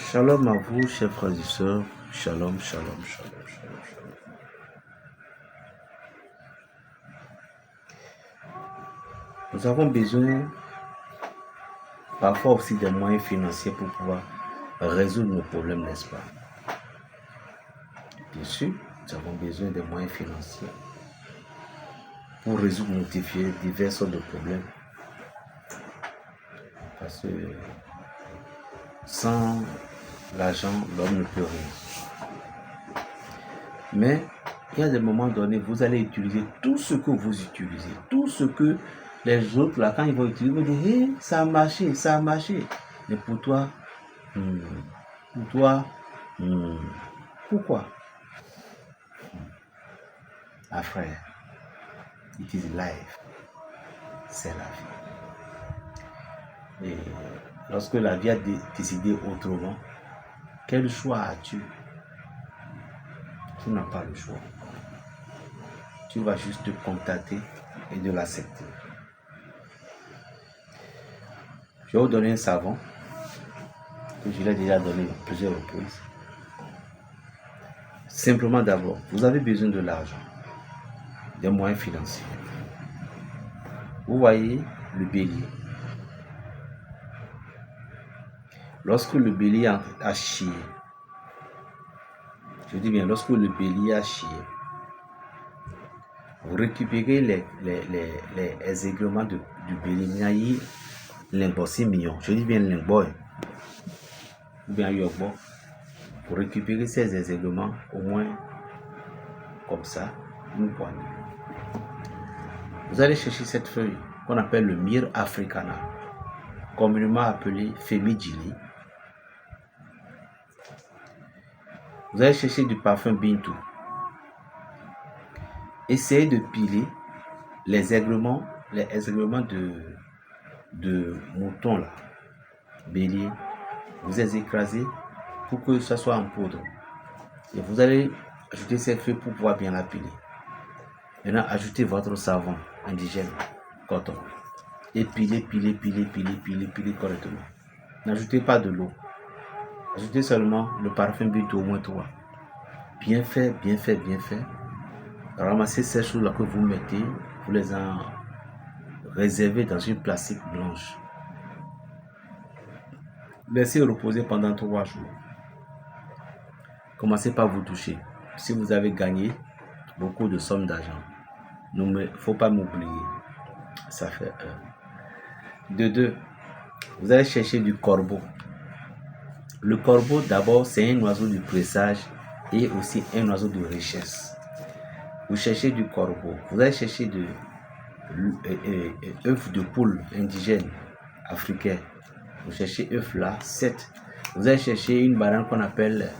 Shalom à vous, chers frères et sœurs. Shalom, shalom, shalom, shalom, shalom. Nous avons besoin parfois aussi des moyens financiers pour pouvoir résoudre nos problèmes, n'est-ce pas? Bien sûr, nous avons besoin des moyens financiers pour résoudre nos divers sortes de problèmes. Parce que sans l'argent, l'homme ne peut rien. Mais il y a des moments donnés, vous allez utiliser tout ce que vous utilisez, tout ce que les autres, là, quand ils vont utiliser, ils vont dire, hey, ça a marché, ça a marché. Mais pour toi, pourquoi? Ah frère, it is life, c'est la vie. Et lorsque la vie a décidé autrement, quel choix as-tu? Tu n'as pas le choix. Tu vas juste te contenter et de l'accepter. Je vais vous donner un savon que je l'ai déjà donné à plusieurs reprises. Simplement d'abord, vous avez besoin de l'argent, des moyens financiers. Vous voyez le bélier. Lorsque le bélier a chié, je dis bien, lorsque le bélier a chié, vous récupérez les aiglements du bélier, l'imbossé mignon, je dis bien l'imboy, ou bien yogbo. Vous récupérez ces aiglements au moins comme ça, une poignée. Vous allez chercher cette feuille qu'on appelle le Myrrh africana, communément appelée Femidili. Vous allez chercher du parfum Bintou. Essayez de piler les aiglements de mouton là, bélier. Vous les écrasez pour que ça soit en poudre. Et vous allez ajouter ces feuilles pour pouvoir bien la piler. Maintenant, ajoutez votre savon indigène, coton. Et pilez correctement. N'ajoutez pas de l'eau. Ajoutez seulement le parfum Bintou au moins 3. Bien fait. Ramassez ces choses-là que vous mettez, vous les en réservez dans une plastique blanche. Laissez reposer pendant 3 jours. Commencez par vous toucher. Si vous avez gagné beaucoup de sommes d'argent, il ne faut pas m'oublier. Ça fait 1. De 2, vous allez chercher du corbeau. Le corbeau, d'abord, c'est un oiseau du présage et aussi un oiseau de richesse. Vous cherchez du corbeau. Vous allez chercher de œufs de poule indigène africain. Vous cherchez œufs là, 7. Vous allez chercher une banane qu'on appelle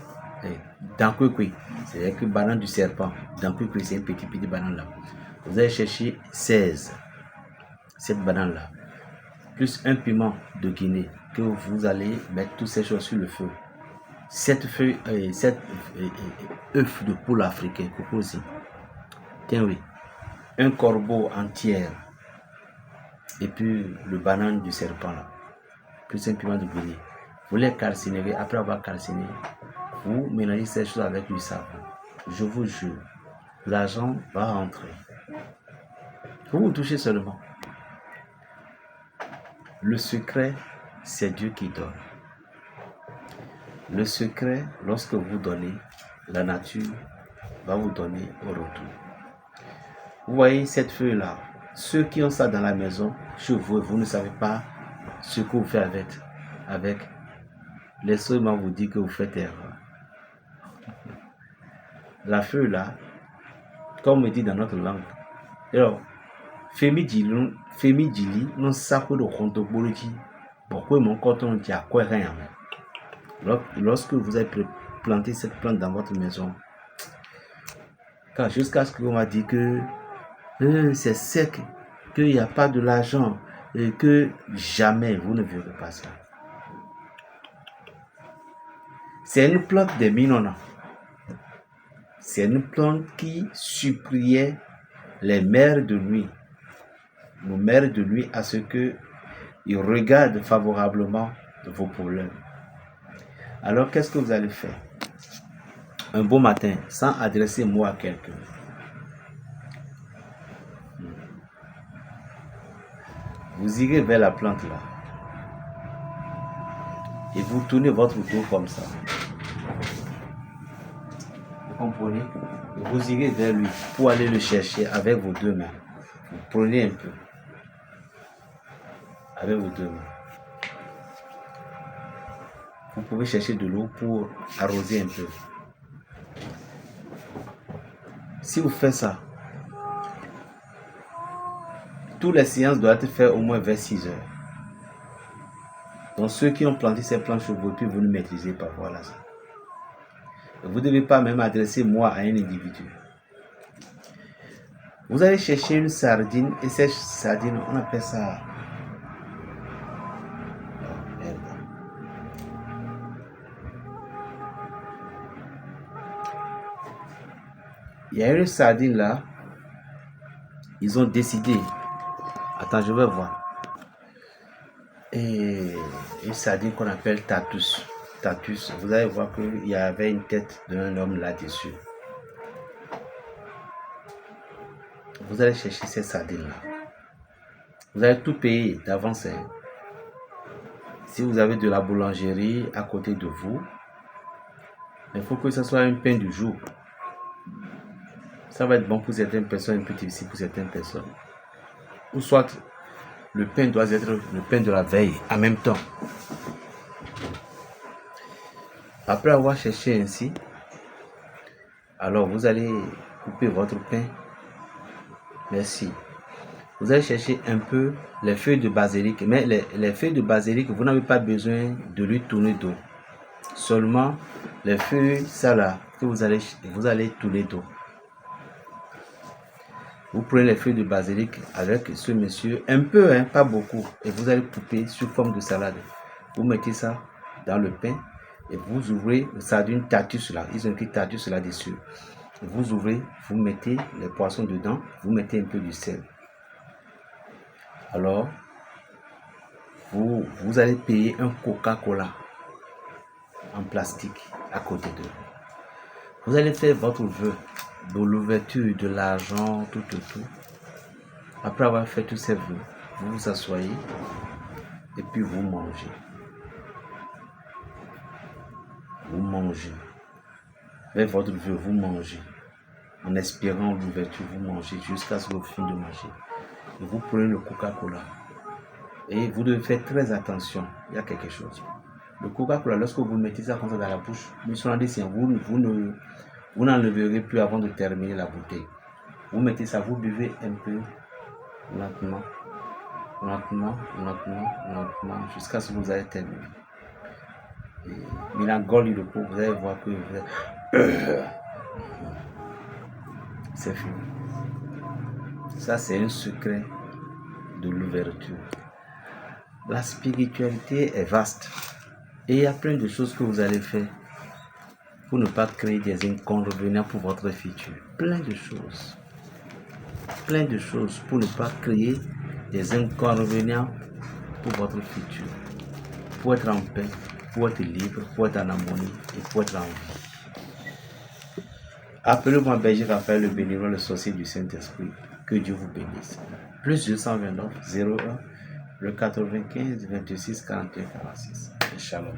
dankwekwe. C'est une banane du serpent. Dankwekwe, c'est une petite banane là. Vous allez chercher 16. Cette banane là. Plus un piment de Guinée que vous allez mettre toutes ces choses sur le feu. 7 œufs de poule africain. Coucou aussi. Tiens oui. Un corbeau entier. Et puis le banane du serpent là. Plus un piment de Guinée. Vous les calcinerez. Après avoir calciné, vous mélangez ces choses avec du savon. Je vous jure, l'argent va rentrer. Vous vous touchez seulement. Le secret, c'est Dieu qui donne. Le secret, lorsque vous donnez, la nature va vous donner au retour. Vous voyez cette feuille-là. Ceux qui ont ça dans la maison, chez vous, vous ne savez pas ce que vous faites avec. Les seulement vous disent que vous faites erreur. La feuille là, comme on dit dans notre langue, alors, Femidili, non saco de compte bologi, pourquoi mon coton dit à quoi rien. Lorsque vous avez planté cette plante dans votre maison, jusqu'à ce qu'on m'a dit que c'est sec, qu'il n'y a pas de l'argent, et que jamais vous ne verrez pas ça. C'est une plante des Minona. C'est une plante qui suppliait les mères de nuit, nos mères de nuit, à ce qu'ils regardent favorablement vos problèmes. Alors, qu'est-ce que vous allez faire? Un beau matin, sans adresser mot à quelqu'un. Vous irez vers la plante là. Et vous tournez votre dos comme ça. Vous comprenez? Et vous irez vers lui pour aller le chercher avec vos deux mains. Vous prenez un peu. Avec vos deux mains. Vous pouvez chercher de l'eau pour arroser un peu. Si vous faites ça, toutes les séances doivent être faites au moins vers 6 heures. Donc ceux qui ont planté ces plantes chez vous, puis vous ne maîtrisez pas, voilà ça. Vous ne devez pas même adresser moi à un individu. Vous allez chercher une sardine, et cette sardine, on appelle ça... Oh, merde. Il y a une sardine là, ils ont décidé... Attends, je vais voir. Et une sardine qu'on appelle Tatus. Tatus, vous allez voir qu'il y avait une tête d'un homme là-dessus. Vous allez chercher cette sardine-là. Vous allez tout payer d'avance. Si vous avez de la boulangerie à côté de vous, il faut que ce soit un pain du jour. Ça va être bon pour certaines personnes, un peu difficile pour certaines personnes. Ou soit le pain doit être le pain de la veille en même temps. Après avoir cherché ainsi, alors vous allez couper votre pain. Merci. Vous allez chercher un peu les feuilles de basilic. Mais les feuilles de basilic, vous n'avez pas besoin de lui tourner d'eau. Seulement les feuilles, ça là, que vous allez tourner d'eau. Vous prenez les feuilles de basilic avec ce monsieur, un peu, hein, pas beaucoup, et vous allez couper sous forme de salade. Vous mettez ça dans le pain et vous ouvrez le sardine Tatus là. Ils ont écrit Tatus là-dessus. Vous ouvrez, vous mettez les poissons dedans, vous mettez un peu du sel. Alors, vous allez payer un Coca-Cola en plastique à côté de vous. Vous allez faire votre vœu de l'ouverture de l'argent, tout. Après avoir fait tous ces vœux, vous vous asseyez et puis vous mangez. Vous mangez. Avec votre vœu, vous mangez. En espérant l'ouverture, vous mangez jusqu'à ce que vous finissiez de manger. Et vous prenez le Coca-Cola. Et vous devez faire très attention. Il y a quelque chose. Le Coca-Cola, lorsque vous mettez ça comme ça dans la bouche, vous n'enleverez plus avant de terminer la bouteille. Vous mettez ça, vous buvez un peu lentement, jusqu'à ce que vous ayez terminé. Mais la gueule du pot, vous allez voir que c'est fini. Ça, c'est un secret de l'ouverture. La spiritualité est vaste. Et il y a plein de choses que vous allez faire pour ne pas créer des inconvénients pour votre futur. Plein de choses. Plein de choses pour ne pas créer des inconvénients pour votre futur. Pour être en paix, pour être libre, pour être en harmonie et pour être en vie. Appelez-moi Berger Raphaël le bénévole, le sorcier du Saint-Esprit. Que Dieu vous bénisse. Plus 229 01 le 95 26 41 46. Shalom.